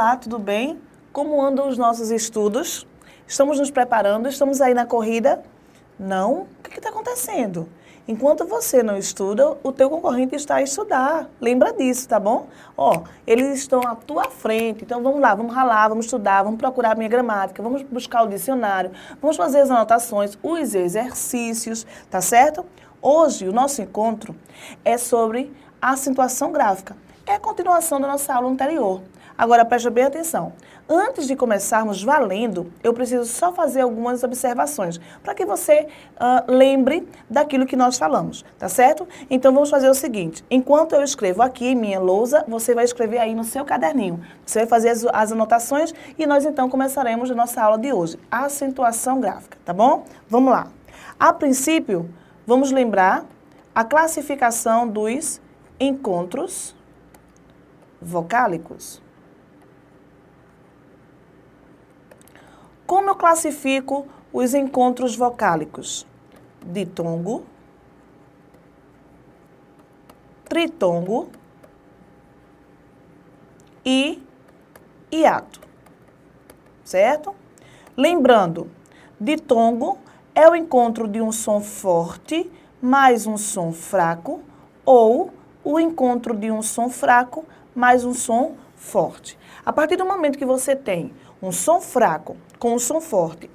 Olá, tudo bem? Como andam os nossos estudos? Estamos nos preparando? Estamos aí na corrida? Não? O que está acontecendo? Enquanto você não estuda, o teu concorrente está a estudar. Lembra disso, tá bom? Ó, eles estão à tua frente, então vamos lá, vamos ralar, vamos estudar, vamos procurar a minha gramática, vamos buscar o dicionário, vamos fazer as anotações, os exercícios, tá certo? Hoje, o nosso encontro é sobre a acentuação gráfica. É a continuação da nossa aula anterior. Agora, preste bem atenção. Antes de começarmos valendo, eu preciso só fazer algumas observações, para que você lembre daquilo que nós falamos, tá certo? Então, vamos fazer o seguinte. Enquanto eu escrevo aqui em minha lousa, você vai escrever aí no seu caderninho. Você vai fazer as anotações e nós, então, começaremos a nossa aula de hoje. Acentuação gráfica, tá bom? Vamos lá. A princípio, vamos lembrar a classificação dos encontros vocálicos. Como eu classifico os encontros vocálicos? Ditongo, tritongo e hiato, certo? Lembrando, ditongo é o encontro de um som forte mais um som fraco ou o encontro de um som fraco mais um som forte. A partir do momento que você tem um som fraco com um som forte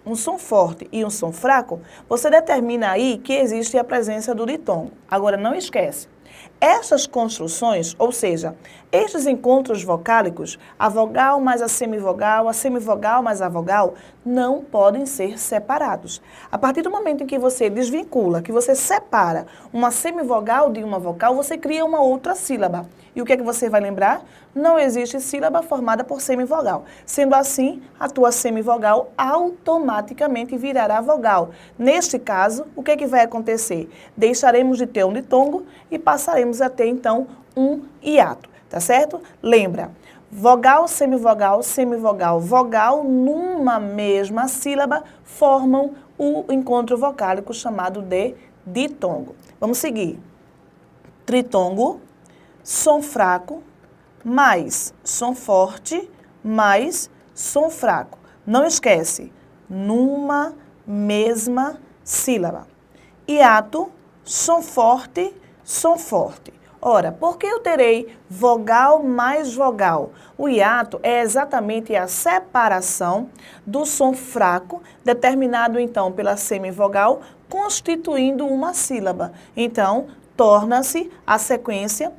e um som fraco, você determina aí que existe a presença do ditongo. Agora, não esquece, essas construções, ou seja, estes encontros vocálicos, a vogal mais a semivogal mais a vogal, não podem ser separados. A partir do momento em que você desvincula, que você separa uma semivogal de uma vocal, você cria uma outra sílaba. E o que é que você vai lembrar? Não existe sílaba formada por semivogal. Sendo assim, a tua semivogal automaticamente virará vogal. Neste caso, o que é que vai acontecer? Deixaremos de ter um ditongo e passaremos a ter, então, um hiato. Tá certo? Lembra, vogal, semivogal, vogal numa mesma sílaba formam o encontro vocálico chamado de ditongo. Vamos seguir. Tritongo, som fraco, mais som forte, mais som fraco. Não esquece, numa mesma sílaba. Hiato, som forte, som forte. Ora, por que eu terei vogal mais vogal? O hiato é exatamente a separação do som fraco, determinado então pela semivogal, constituindo uma sílaba. Então, torna-se a sequência,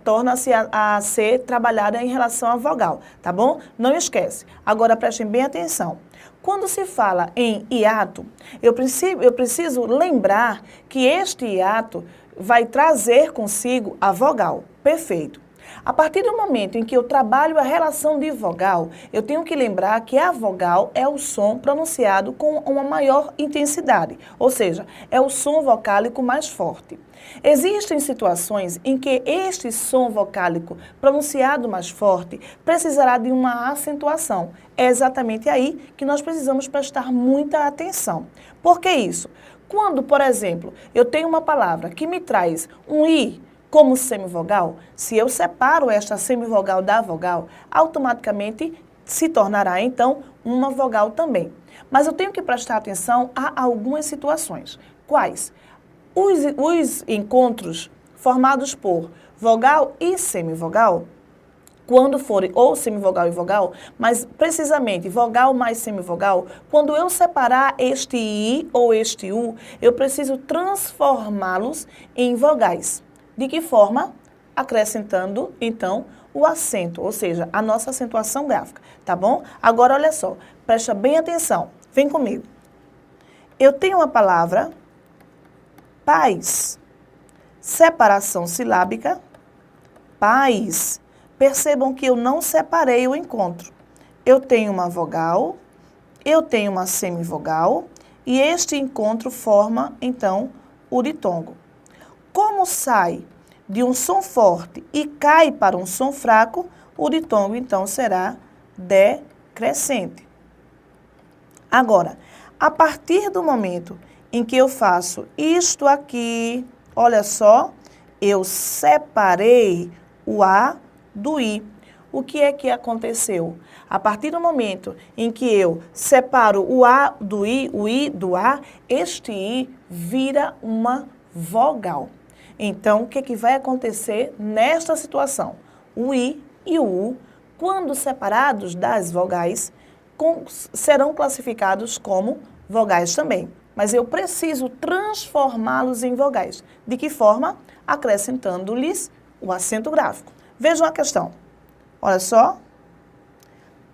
torna-se a ser trabalhada em relação à vogal, tá bom? Não esquece. Agora, prestem bem atenção. Quando se fala em hiato, eu preciso lembrar que este hiato vai trazer consigo a vogal. Perfeito. A partir do momento em que eu trabalho a relação de vogal, eu tenho que lembrar que a vogal é o som pronunciado com uma maior intensidade, ou seja, é o som vocálico mais forte. Existem situações em que este som vocálico pronunciado mais forte precisará de uma acentuação. É exatamente aí que nós precisamos prestar muita atenção. Por que isso? Quando, por exemplo, eu tenho uma palavra que me traz um i como semivogal, se eu separo esta semivogal da vogal, automaticamente se tornará, então, uma vogal também. Mas eu tenho que prestar atenção a algumas situações. Quais? Os encontros formados por vogal e semivogal, quando forem ou semivogal e vogal, mas precisamente vogal mais semivogal, quando eu separar este i ou este u, eu preciso transformá-los em vogais. De que forma? Acrescentando, então, o acento, ou seja, a nossa acentuação gráfica, tá bom? Agora, olha só, presta bem atenção, vem comigo. Eu tenho uma palavra, paz, separação silábica, paz. Percebam que eu não separei o encontro. Eu tenho uma vogal, eu tenho uma semivogal e este encontro forma, então, o ditongo. Como sai de um som forte e cai para um som fraco, o ditongo, então, será decrescente. Agora, a partir do momento em que eu faço isto aqui, olha só, eu separei o A do I. o que é que aconteceu? A partir do momento em que eu separo o A do I, o I do A, este I vira uma vogal. Então, o que é que vai acontecer nesta situação? O I e o U, quando separados das vogais, serão classificados como vogais também. Mas eu preciso transformá-los em vogais. De que forma? Acrescentando-lhes o acento gráfico. Vejam a questão. Olha só.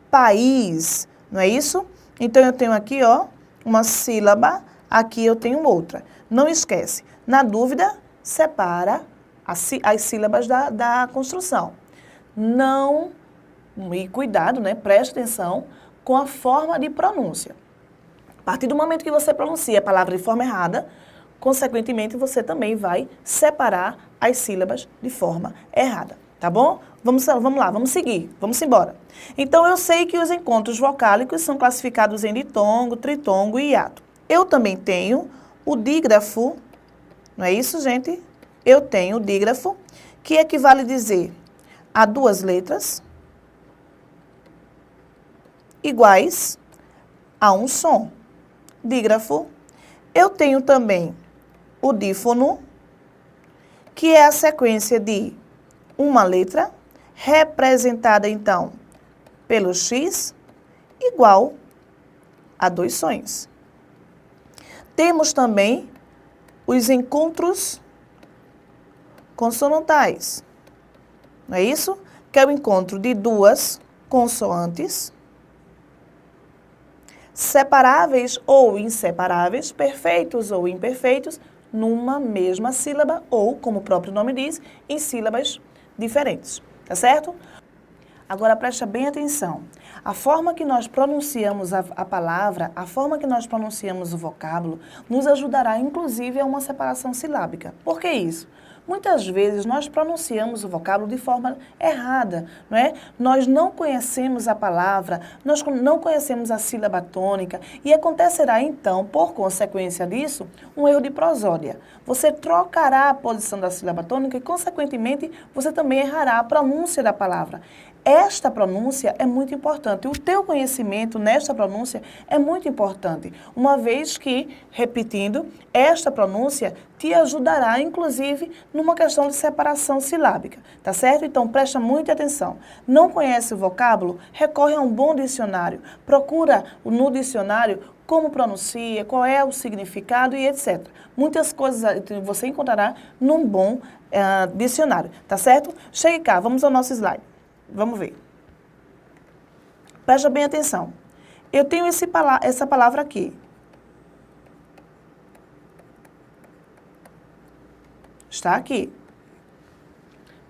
País, não é isso? Então, eu tenho aqui, ó, uma sílaba, aqui eu tenho outra. Não esquece. Na dúvida, separa as sílabas da construção. Não, e cuidado, né? Preste atenção com a forma de pronúncia. A partir do momento que você pronuncia a palavra de forma errada, consequentemente, você também vai separar as sílabas de forma errada, tá bom? Vamos lá, vamos seguir, vamos embora. Então, eu sei que os encontros vocálicos são classificados em ditongo, tritongo e hiato. Eu também tenho o dígrafo, não é isso, gente? Eu tenho o dígrafo, que equivale a dizer a duas letras iguais a um som. Dígrafo. Eu tenho também o dífono, que é a sequência de uma letra, representada, então, pelo X, igual a dois sons. Temos também os encontros consonantais, não é isso? Que é o encontro de duas consoantes, separáveis ou inseparáveis, perfeitos ou imperfeitos, numa mesma sílaba ou, como o próprio nome diz, em sílabas diferentes, tá certo? Agora, presta bem atenção. A forma que nós pronunciamos a palavra, a forma que nós pronunciamos o vocábulo, nos ajudará, inclusive, a uma separação silábica. Por que isso? Muitas vezes nós pronunciamos o vocábulo de forma errada, não é? Nós não conhecemos a palavra, nós não conhecemos a sílaba tônica e acontecerá então, por consequência disso, um erro de prosódia. Você trocará a posição da sílaba tônica e, consequentemente, você também errará a pronúncia da palavra. Esta pronúncia é muito importante. O teu conhecimento nesta pronúncia é muito importante, uma vez que, repetindo, esta pronúncia te ajudará, inclusive, numa questão de separação silábica, tá certo? Então, presta muita atenção. Não conhece o vocábulo? Recorre a um bom dicionário. Procura no dicionário como pronuncia, qual é o significado e etc. Muitas coisas você encontrará num bom dicionário, tá certo? Chegue cá, vamos ao nosso slide. Vamos ver. Presta bem atenção. Eu tenho essa palavra aqui. Está aqui.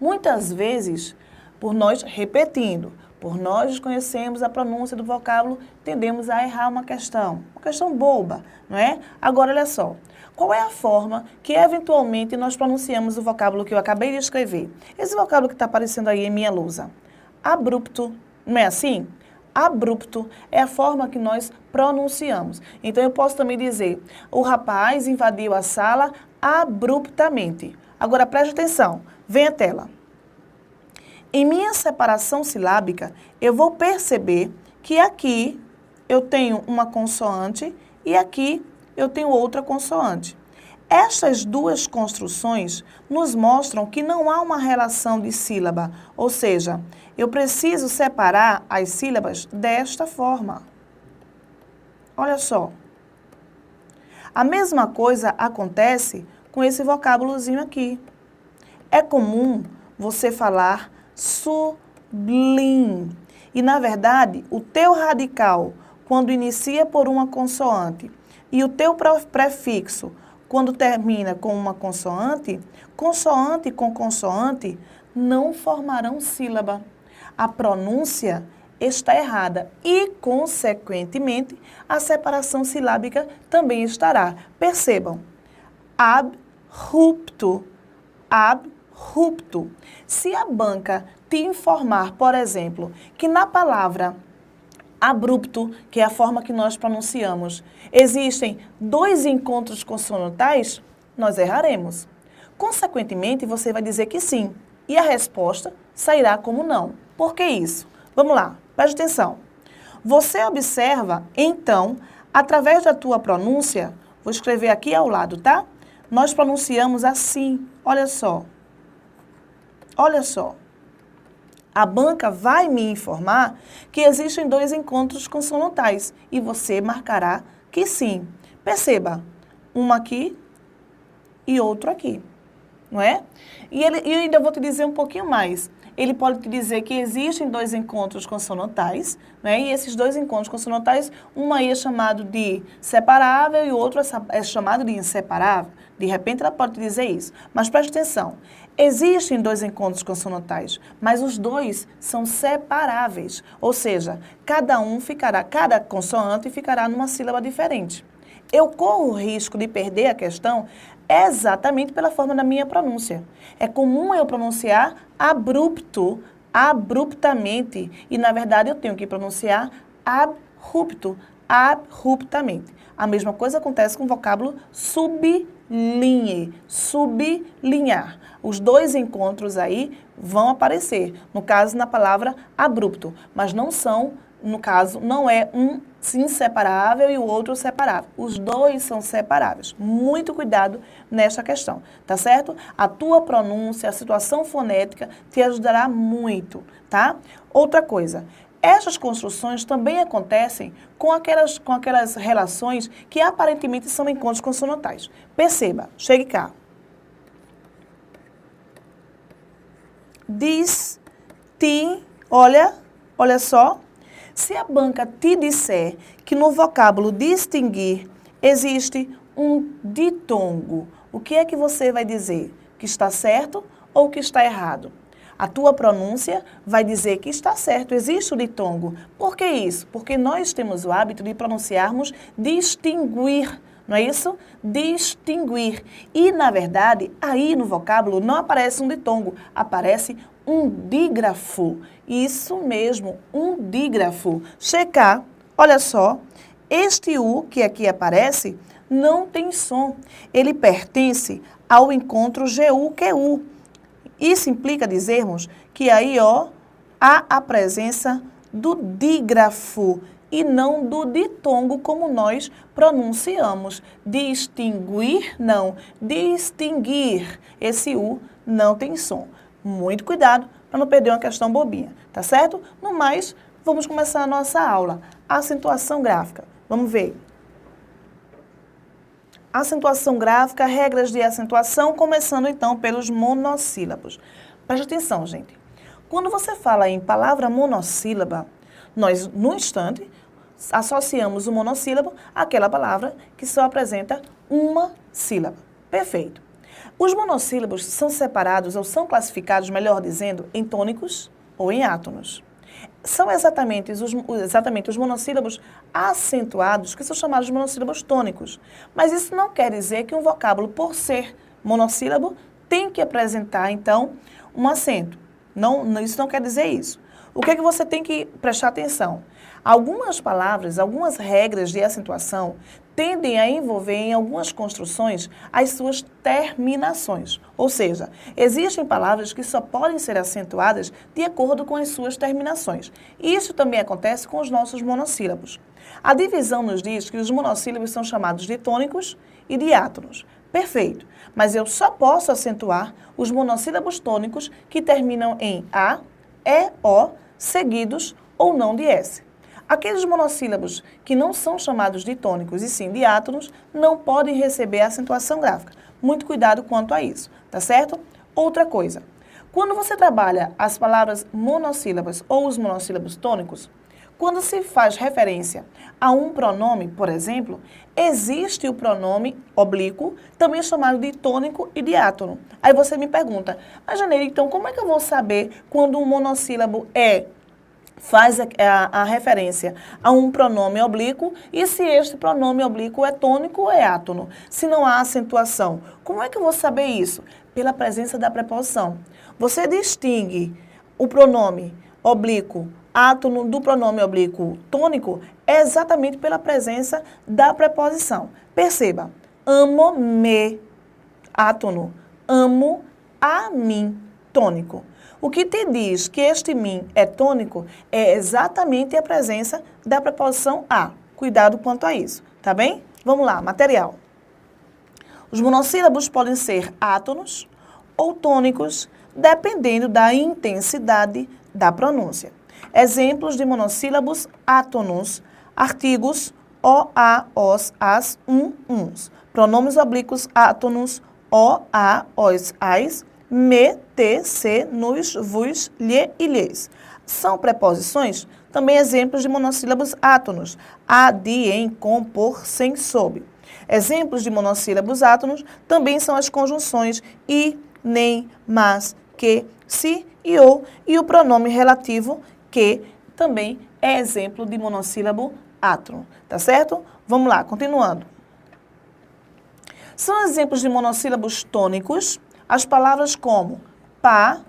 Muitas vezes, por nós repetindo, por nós desconhecermos a pronúncia do vocábulo, tendemos a errar uma questão boba, não é? Agora, olha só. Qual é a forma que, eventualmente, nós pronunciamos o vocábulo que eu acabei de escrever? Esse vocábulo que está aparecendo aí em minha lousa. Abrupto, não é assim? Abrupto é a forma que nós pronunciamos. Então, eu posso também dizer, o rapaz invadiu a sala abruptamente. Agora, preste atenção, vem a tela. Em minha separação silábica, eu vou perceber que aqui eu tenho uma consoante e aqui eu tenho outra consoante. Estas duas construções nos mostram que não há uma relação de sílaba, ou seja, eu preciso separar as sílabas desta forma. Olha só. A mesma coisa acontece com esse vocábulozinho aqui. É comum você falar sublime. E, na verdade, o teu radical, quando inicia por uma consoante, e o teu prefixo, quando termina com uma consoante, consoante com consoante não formarão sílaba. A pronúncia está errada e, consequentemente, a separação silábica também estará. Percebam, abrupto, abrupto. Se a banca te informar, por exemplo, que na palavra abrupto, que é a forma que nós pronunciamos, existem dois encontros consonantais, nós erraremos. Consequentemente, você vai dizer que sim, e a resposta sairá como não. Por que isso? Vamos lá, preste atenção. Você observa, então, através da tua pronúncia, vou escrever aqui ao lado, tá? Nós pronunciamos assim, olha só. Olha só. A banca vai me informar que existem 2 encontros consonantais e você marcará que sim. Perceba, um aqui e outro aqui, não é? E eu ainda vou te dizer um pouquinho mais. Ele pode te dizer que existem 2 encontros consonantais, né? E esses 2 encontros consonantais, um aí é chamado de separável e o outro é chamado de inseparável. De repente ela pode te dizer isso. Mas preste atenção, existem 2 encontros consonantais, mas os 2 são separáveis. Ou seja, cada consoante ficará numa sílaba diferente. Eu corro o risco de perder a questão exatamente pela forma da minha pronúncia. É comum eu pronunciar abrupto, abruptamente, e na verdade eu tenho que pronunciar abrupto, abruptamente. A mesma coisa acontece com o vocábulo sublinhe, sublinhar. Os 2 encontros aí vão aparecer, no caso na palavra abrupto, mas não são, no caso, não é um inseparável e o outro separável. Os 2 são separáveis. Muito cuidado nesta questão, tá certo? A tua pronúncia, a situação fonética te ajudará muito, tá? Outra coisa, estas construções também acontecem com aquelas relações que aparentemente são encontros consonantais. Perceba, chegue cá. Diz, ti, olha só. Se a banca te disser que no vocábulo distinguir existe um ditongo, o que é que você vai dizer? Que está certo ou que está errado? A tua pronúncia vai dizer que está certo, existe o ditongo. Por que isso? Porque nós temos o hábito de pronunciarmos distinguir, não é isso? Distinguir. E, na verdade, aí no vocábulo não aparece um ditongo, aparece um dígrafo. Isso mesmo, um dígrafo. Checar, olha só, este U que aqui aparece não tem som. Ele pertence ao encontro GU-QU. Isso implica dizermos que aí, ó, há a presença do dígrafo e não do ditongo como nós pronunciamos. Distinguir, não. Distinguir. Esse U não tem som. Muito cuidado para não perder uma questão bobinha, tá certo? No mais, vamos começar a nossa aula. Acentuação gráfica. Vamos ver. Acentuação gráfica, regras de acentuação, começando então pelos monossílabos. Preste atenção, gente. Quando você fala em palavra monossílaba, nós, no instante, associamos o monossílabo àquela palavra que só apresenta uma sílaba. Perfeito. Os monossílabos são separados ou são classificados, melhor dizendo, em tônicos ou em átonos. São exatamente os monossílabos acentuados que são chamados de monossílabos tônicos. Mas isso não quer dizer que um vocábulo, por ser monossílabo, tem que apresentar, então, um acento. Isso não quer dizer isso. O que é que você tem que prestar atenção? Algumas palavras, algumas regras de acentuação tendem a envolver em algumas construções as suas terminações. Ou seja, existem palavras que só podem ser acentuadas de acordo com as suas terminações. Isso também acontece com os nossos monossílabos. A divisão nos diz que os monossílabos são chamados de tônicos e de átonos. Perfeito, mas eu só posso acentuar os monossílabos tônicos que terminam em A, E, O, seguidos ou não de S. Aqueles monossílabos que não são chamados de tônicos e sim de átonos não podem receber acentuação gráfica. Muito cuidado quanto a isso, tá certo? Outra coisa, quando você trabalha as palavras monossílabas ou os monossílabos tônicos, quando se faz referência a um pronome, por exemplo, existe o pronome oblíquo, também chamado de tônico e de átono. Aí você me pergunta, mas Janeiro, então como é que eu vou saber quando um monossílabo faz a referência a um pronome oblíquo e se este pronome oblíquo é tônico ou é átono? Se não há acentuação, como é que eu vou saber isso? Pela presença da preposição. Você distingue o pronome oblíquo átono do pronome oblíquo tônico exatamente pela presença da preposição. Perceba, amo-me, átono, amo a mim, tônico. O que te diz que este mim é tônico é exatamente a presença da preposição a. Cuidado quanto a isso, tá bem? Vamos lá, material. Os monossílabos podem ser átonos ou tônicos, dependendo da intensidade da pronúncia. Exemplos de monossílabos átonos: artigos o, a, os, as, uns. Pronomes oblíquos átonos o, a, os, as, me, te, se, nos, vos, lhe e lhes. São preposições, também exemplos de monossílabos átonos: a, de, em, com, por, sem, sob. Exemplos de monossílabos átonos também são as conjunções e, nem, mas, que, se e ou, e o pronome relativo que também é exemplo de monossílabo átono, tá certo? Vamos lá, continuando. São exemplos de monossílabos tônicos as palavras como pá,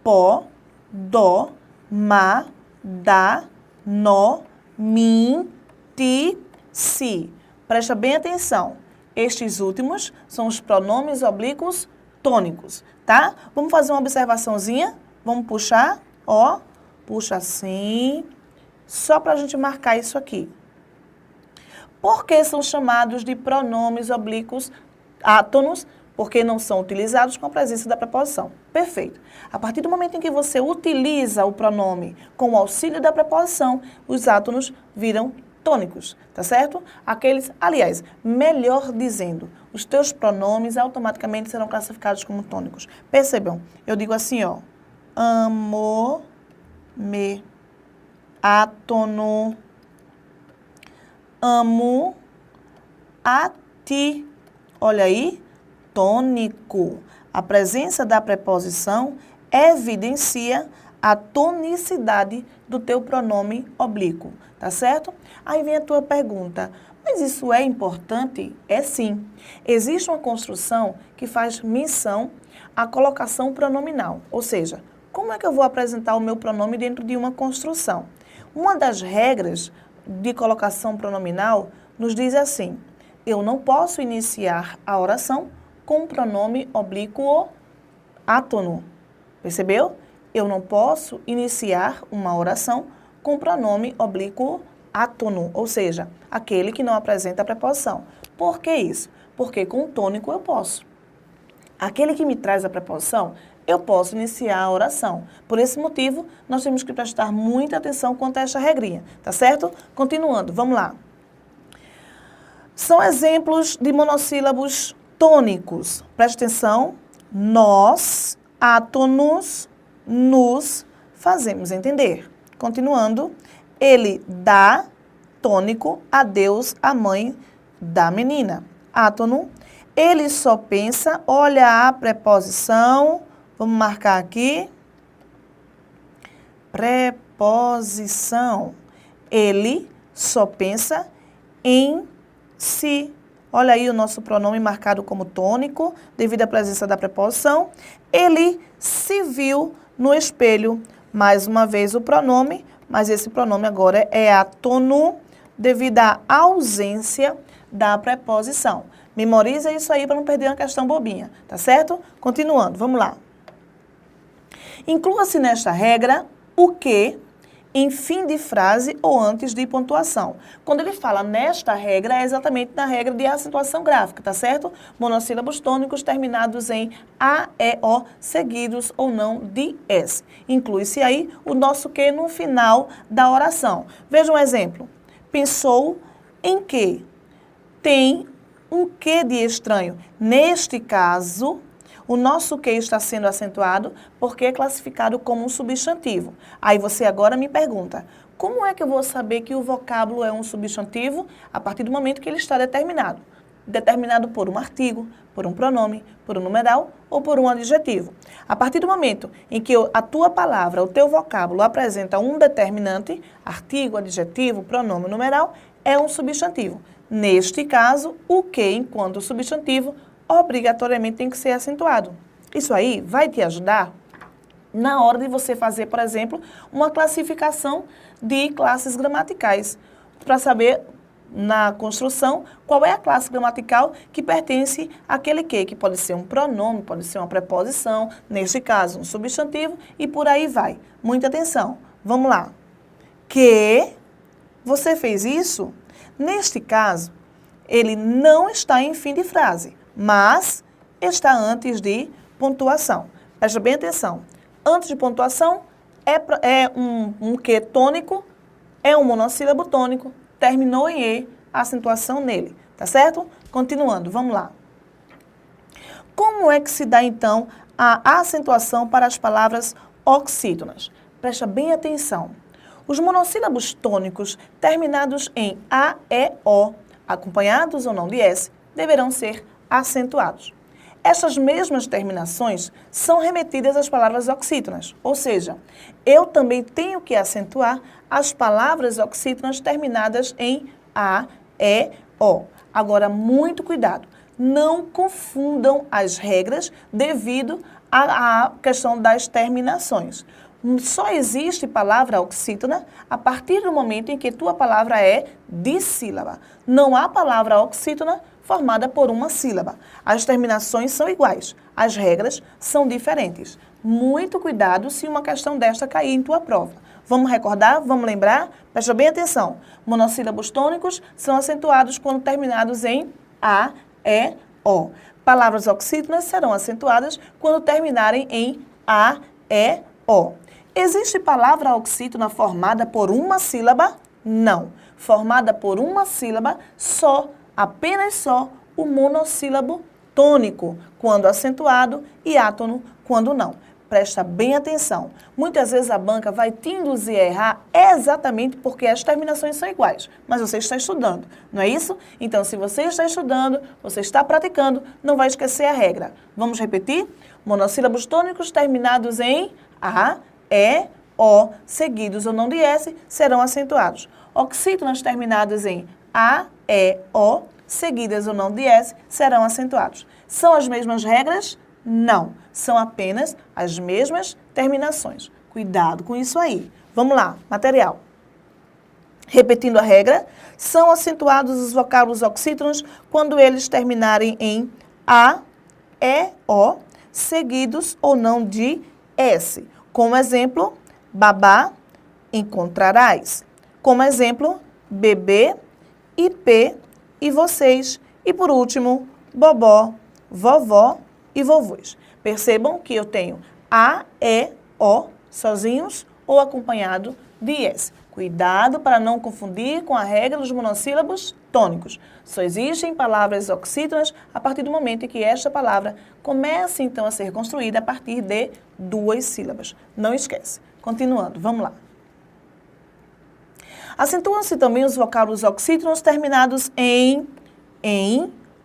pó, dó, má, dá, nó, mim, ti, si. Presta bem atenção. Estes últimos são os pronomes oblíquos tônicos, tá? Vamos fazer uma observaçãozinha? Vamos puxar, ó, puxa assim, só para a gente marcar isso aqui. Por que são chamados de pronomes oblíquos átonos? Porque não são utilizados com a presença da preposição. Perfeito. A partir do momento em que você utiliza o pronome com o auxílio da preposição, os átonos viram tônicos, tá certo? Aqueles, aliás, melhor dizendo, os teus pronomes automaticamente serão classificados como tônicos. Percebam, eu digo assim, ó, amo, me, átono, amo, a ti. Olha aí, tônico. A presença da preposição evidencia a tonicidade do teu pronome oblíquo, tá certo? Aí vem a tua pergunta, mas isso é importante? É sim. Existe uma construção que faz menção à colocação pronominal, ou seja, como é que eu vou apresentar o meu pronome dentro de uma construção? Uma das regras de colocação pronominal nos diz assim: eu não posso iniciar a oração com o pronome oblíquo átono. Percebeu? Eu não posso iniciar uma oração com o pronome oblíquo átono, ou seja, aquele que não apresenta a preposição. Por que isso? Porque com o tônico eu posso. Aquele que me traz a preposição, eu posso iniciar a oração. Por esse motivo, nós temos que prestar muita atenção quanto a esta regrinha, tá certo? Continuando, vamos lá. São exemplos de monossílabos tônicos. Presta atenção. Nós, átonos, nos fazemos entender. Continuando. Ele dá, tônico, a Deus, a mãe da menina. Átono. Ele só pensa, olha a preposição. Vamos marcar aqui. Preposição. Ele só pensa em si. Olha aí o nosso pronome marcado como tônico, devido à presença da preposição. Ele se viu no espelho. Mais uma vez o pronome, mas esse pronome agora é átono, devido à ausência da preposição. Memoriza isso aí para não perder uma questão bobinha, tá certo? Continuando, vamos lá. Inclua-se nesta regra o que em fim de frase ou antes de pontuação. Quando ele fala nesta regra, é exatamente na regra de acentuação gráfica, tá certo? Monossílabos tônicos terminados em A, E, O, seguidos ou não de S. Inclui-se aí o nosso que no final da oração. Veja um exemplo. Pensou em que? Tem um que de estranho. Neste caso, o nosso que está sendo acentuado porque é classificado como um substantivo. Aí você agora me pergunta, como é que eu vou saber que o vocábulo é um substantivo? A partir do momento que ele está determinado. Determinado por um artigo, por um pronome, por um numeral ou por um adjetivo. A partir do momento em que a tua palavra, o teu vocábulo apresenta um determinante, artigo, adjetivo, pronome, numeral, é um substantivo. Neste caso, o que, enquanto substantivo, obrigatoriamente tem que ser acentuado. Isso aí vai te ajudar na hora de você fazer, por exemplo, uma classificação de classes gramaticais, para saber na construção qual é a classe gramatical que pertence àquele que pode ser um pronome, pode ser uma preposição, neste caso um substantivo e por aí vai. Muita atenção. Vamos lá. Que você fez isso? Neste caso, ele não está em fim de frase, mas está antes de pontuação. Presta bem atenção. Antes de pontuação é um que tônico, é um monossílabo tônico, terminou em E, acentuação nele, tá certo? Continuando, vamos lá. Como é que se dá, então, a acentuação para as palavras oxítonas? Presta bem atenção. Os monossílabos tônicos terminados em A, E, O, acompanhados ou não de S, deverão ser acentuados. Essas mesmas terminações são remetidas às palavras oxítonas, ou seja, eu também tenho que acentuar as palavras oxítonas terminadas em A, E, O. Agora, muito cuidado, não confundam as regras devido à questão das terminações. Só existe palavra oxítona a partir do momento em que tua palavra é dissílaba. Não há palavra oxítona formada por uma sílaba. As terminações são iguais, as regras são diferentes. Muito cuidado se uma questão desta cair em tua prova. Vamos recordar? Vamos lembrar? Presta bem atenção. Monossílabos tônicos são acentuados quando terminados em A, E, O. Palavras oxítonas serão acentuadas quando terminarem em A, E, O. Existe palavra oxítona formada por uma sílaba? Não. Formada por uma sílaba, apenas só, o monossílabo tônico, quando acentuado, e átono, quando não. Presta bem atenção. Muitas vezes a banca vai te induzir a errar exatamente porque as terminações são iguais, mas você está estudando, não é isso? Então, se você está estudando, você está praticando, não vai esquecer a regra. Vamos repetir? Monossílabos tônicos terminados em A, E, O, seguidos ou não de S, serão acentuados. Oxítonas terminadas em A, E, O, seguidas ou não de S, serão acentuados. São as mesmas regras? Não. São apenas as mesmas terminações. Cuidado com isso aí. Vamos lá, material. Repetindo a regra, são acentuados os vocábulos oxítonos quando eles terminarem em A, E, O, seguidos ou não de S. Como exemplo, babá, encontrarás. Como exemplo, bebê, IP e vocês. E por último, bobó, vovó e vovôs. Percebam que eu tenho A, E, O sozinhos ou acompanhado de S. Cuidado para não confundir com a regra dos monossílabos tônicos. Só existem palavras oxítonas a partir do momento em que esta palavra começa então a ser construída a partir de duas sílabas. Não esquece. Continuando, vamos lá. Acentuam-se também os vocábulos oxítonos terminados em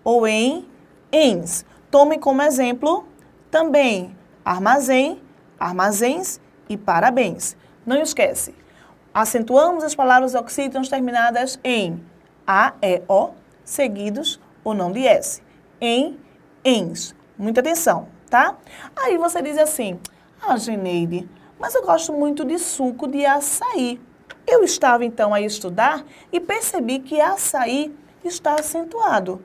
ou em ens. Tome como exemplo também armazém, armazéns e parabéns. Não esquece. Acentuamos as palavras oxítonas terminadas em A, E, O, seguidos ou não de S. Em, ens. Muita atenção, tá? Aí você diz assim, Geneide, mas eu gosto muito de suco de açaí. Eu estava então a estudar e percebi que açaí está acentuado.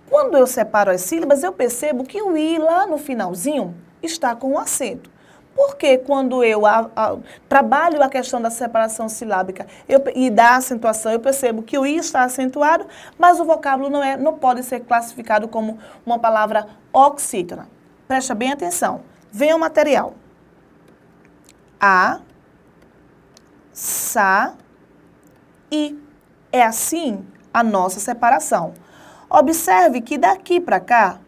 Quando eu separo as sílabas, eu percebo que o I lá no finalzinho está com um acento. Porque quando eu trabalho a questão da separação silábica e da acentuação, eu percebo que o I está acentuado, mas o vocábulo não pode ser classificado como uma palavra oxítona. Presta bem atenção. Venha o material. A, sa, i. É assim a nossa separação. Observe que daqui para cá,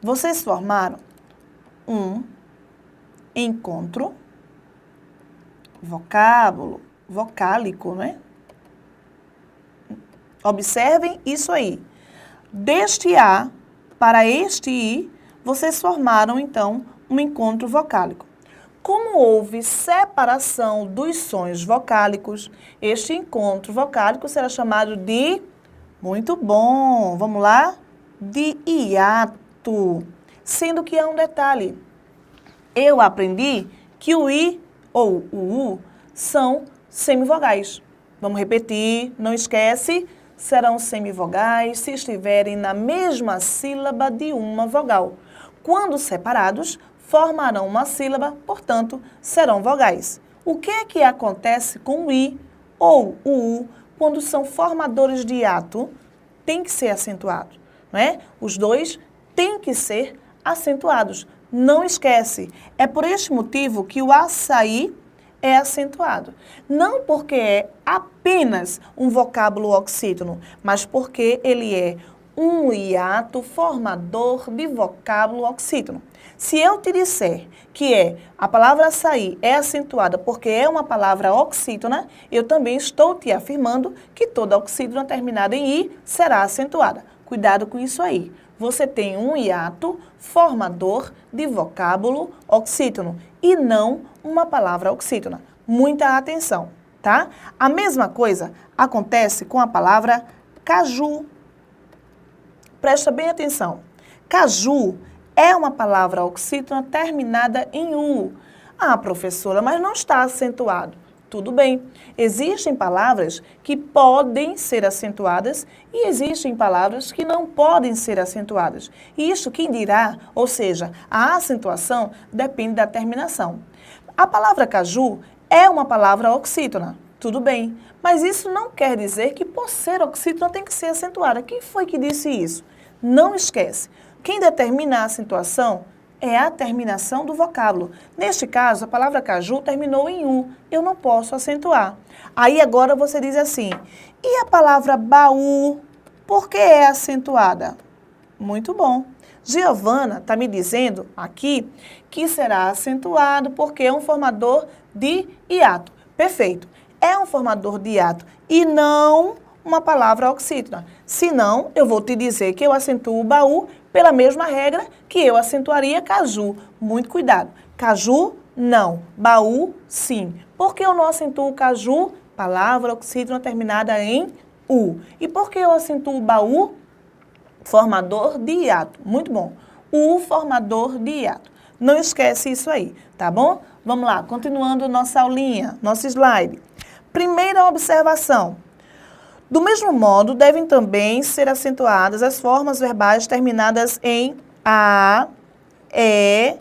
vocês formaram um encontro vocálico, né? Observem isso aí. Deste A para este I, vocês formaram, então, um encontro vocálico. Como houve separação dos sons vocálicos, este encontro vocálico será chamado de... Muito bom, vamos lá? De hiato. Sendo que há um detalhe. Eu aprendi que o I ou o U são semivogais. Vamos repetir, não esquece. serão semivogais se estiverem na mesma sílaba de uma vogal. Quando separados, formarão uma sílaba, portanto, serão vogais. O que é que acontece com o I ou o U quando são formadores de hiato? Tem que ser acentuado, não é? Os dois têm que ser acentuados. Não esquece, é por este motivo que o açaí é acentuado. Não porque é apenas um vocábulo oxítono, mas porque ele é um hiato formador de vocábulo oxítono. Se eu te disser que a palavra açaí é acentuada porque é uma palavra oxítona, eu também estou te afirmando que toda oxítona terminada em i será acentuada. Cuidado com isso aí. Você tem um hiato formador de vocábulo oxítono e não uma palavra oxítona. Muita atenção, tá? A mesma coisa acontece com a palavra caju. Presta bem atenção. Caju é uma palavra oxítona terminada em U. Ah, professora, mas não está acentuado. Tudo bem. Existem palavras que podem ser acentuadas e existem palavras que não podem ser acentuadas. E isso quem dirá, ou seja, a acentuação depende da terminação. A palavra caju é uma palavra oxítona. Tudo bem. Mas isso não quer dizer que por ser oxítona tem que ser acentuada. Quem foi que disse isso? Não esquece. Quem determina a acentuação é a terminação do vocábulo. Neste caso, a palavra caju terminou em U. Eu não posso acentuar. Aí agora você diz assim, e a palavra baú, por que é acentuada? Muito bom. Giovana está me dizendo aqui que será acentuado porque é um formador de hiato. Perfeito. É um formador de hiato e não uma palavra oxítona. Senão, eu vou te dizer que eu acentuo o baú pela mesma regra que eu acentuaria caju. Muito cuidado. Caju, não. Baú, sim. Por que eu não acentuo caju? Palavra oxítona terminada em U. E por que eu acentuo o baú? Formador de hiato. Muito bom. U, formador de hiato. Não esquece isso aí, tá bom? Vamos lá, continuando nossa aulinha, nosso slide. Primeira observação. Do mesmo modo, devem também ser acentuadas as formas verbais terminadas em A, E,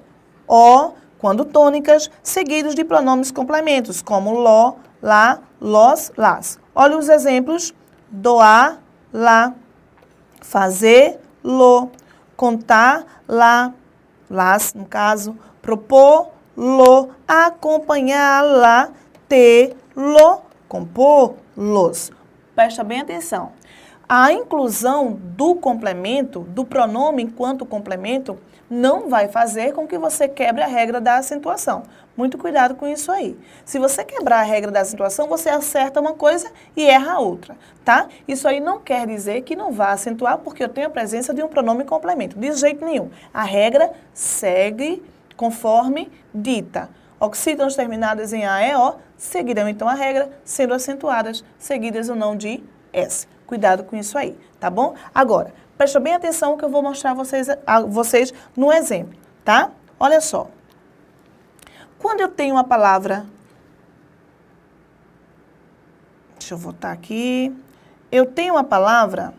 O, quando tônicas, seguidos de pronomes complementos, como lo, lá, los, las. Olha os exemplos: doar, lá, fazer, lo, contar, lá, las, no caso, propor, lo, acompanhar, lá, ter, lo, compor, los. Presta bem atenção. A inclusão do complemento, do pronome enquanto complemento, não vai fazer com que você quebre a regra da acentuação. Muito cuidado com isso aí. Se você quebrar a regra da acentuação, você acerta uma coisa e erra a outra, tá? Isso aí não quer dizer que não vá acentuar porque eu tenho a presença de um pronome complemento. De jeito nenhum. A regra segue conforme dita. Oxítonas terminadas em A, E, O seguirão então a regra, sendo acentuadas, seguidas ou não de S. Cuidado com isso aí, tá bom? Agora, presta bem atenção que eu vou mostrar a vocês no exemplo, tá? Olha só. Quando eu tenho uma palavra... Deixa eu voltar aqui. Eu tenho uma palavra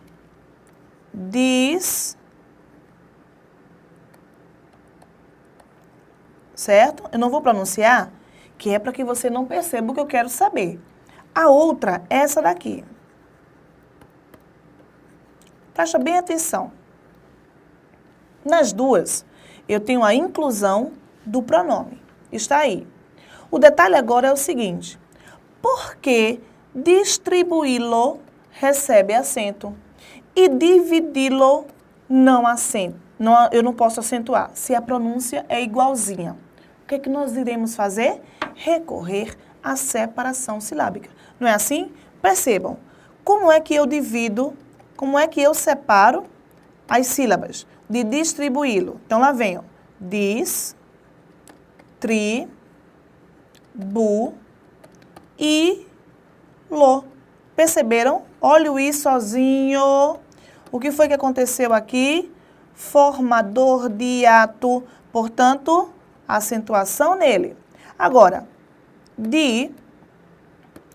diz... Certo? Eu não vou pronunciar, que é para que você não perceba o que eu quero saber. A outra é essa daqui. Presta bem atenção. Nas duas, eu tenho a inclusão do pronome. Está aí. O detalhe agora é o seguinte. Por que distribuí-lo recebe acento e dividi-lo não acento? Eu não posso acentuar, se a pronúncia é igualzinha. O que é que nós iremos fazer? Recorrer à separação silábica. Não é assim? Percebam, como é que eu divido, como é que eu separo as sílabas de distribuí-lo? Então, lá vem, ó. Dis, tri, bu, i, lo. Perceberam? Olha o i sozinho. O que foi que aconteceu aqui? Formador de hiato, portanto, acentuação nele. Agora, di,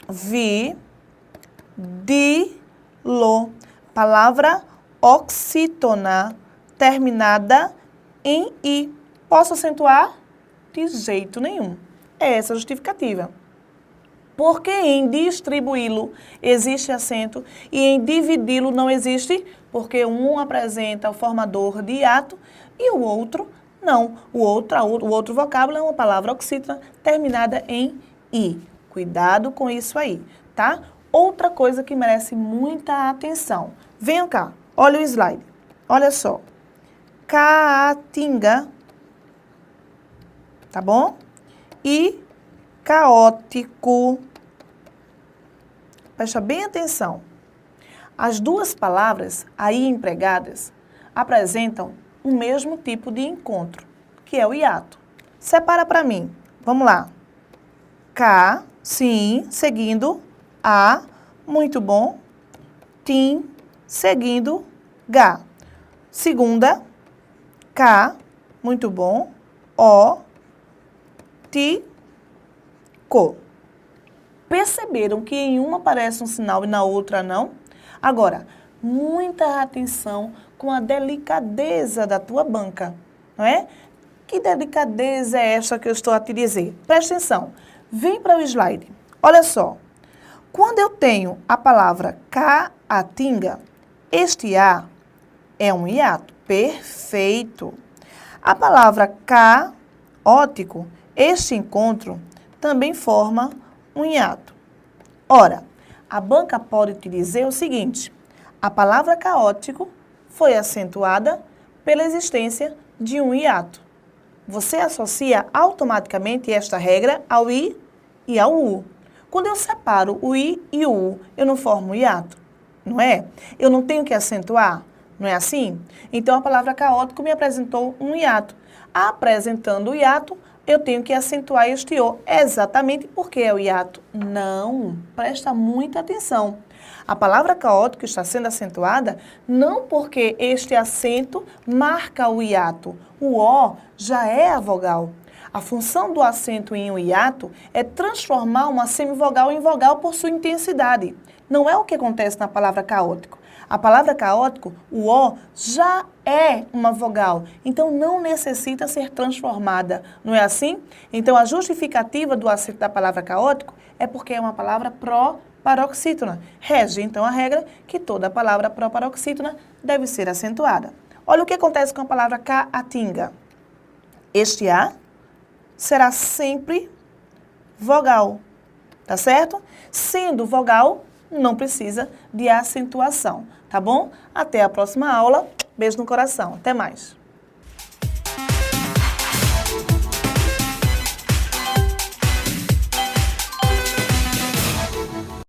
vi, di, lo. Palavra oxítona, terminada em i. Posso acentuar? De jeito nenhum. É essa a justificativa. Porque em distribuí-lo existe acento e em dividi-lo não existe, porque um apresenta o formador de hiato e o outro não. O outro vocábulo é uma palavra oxítona terminada em i. Cuidado com isso aí, tá? Outra coisa que merece muita atenção. Venham cá, olha o slide. Olha só. Caatinga, tá bom? E caótico. Presta bem atenção. As duas palavras aí empregadas apresentam o mesmo tipo de encontro, que é o hiato. Separa para mim. Vamos lá. Ca, sim, seguindo. A, muito bom. Tim, seguindo. Ga. Segunda. Ca, muito bom. O, ti, co. Perceberam que em uma aparece um sinal e na outra não? Agora, muita atenção com a delicadeza da tua banca, não é? Que delicadeza é essa que eu estou a te dizer? Presta atenção. Vem para o slide. Olha só. Quando eu tenho a palavra caatinga, este A é um hiato. Perfeito. A palavra caótico, este encontro, também forma um hiato. Ora, a banca pode te dizer o seguinte: a palavra caótico foi acentuada pela existência de um hiato. Você associa automaticamente esta regra ao i e ao u. Quando eu separo o i e o u, eu não formo um hiato, não é? Eu não tenho que acentuar, não é assim? Então a palavra caótico me apresentou um hiato. Apresentando o hiato, eu tenho que acentuar este o. Exatamente porque é o hiato? Não, presta muita atenção. A palavra caótico está sendo acentuada não porque este acento marca o hiato. O O já é a vogal. A função do acento em um hiato é transformar uma semivogal em vogal por sua intensidade. Não é o que acontece na palavra caótico. A palavra caótico, o O, já é uma vogal, então não necessita ser transformada, não é assim? Então a justificativa do acento da palavra caótico é porque é uma palavra pró-paroxítona. Rege então a regra que toda palavra pró-paroxítona deve ser acentuada. Olha o que acontece com a palavra caatinga. Este A será sempre vogal, tá certo? Sendo vogal, não precisa de acentuação, tá bom? Até a próxima aula. Beijo no coração. Até mais.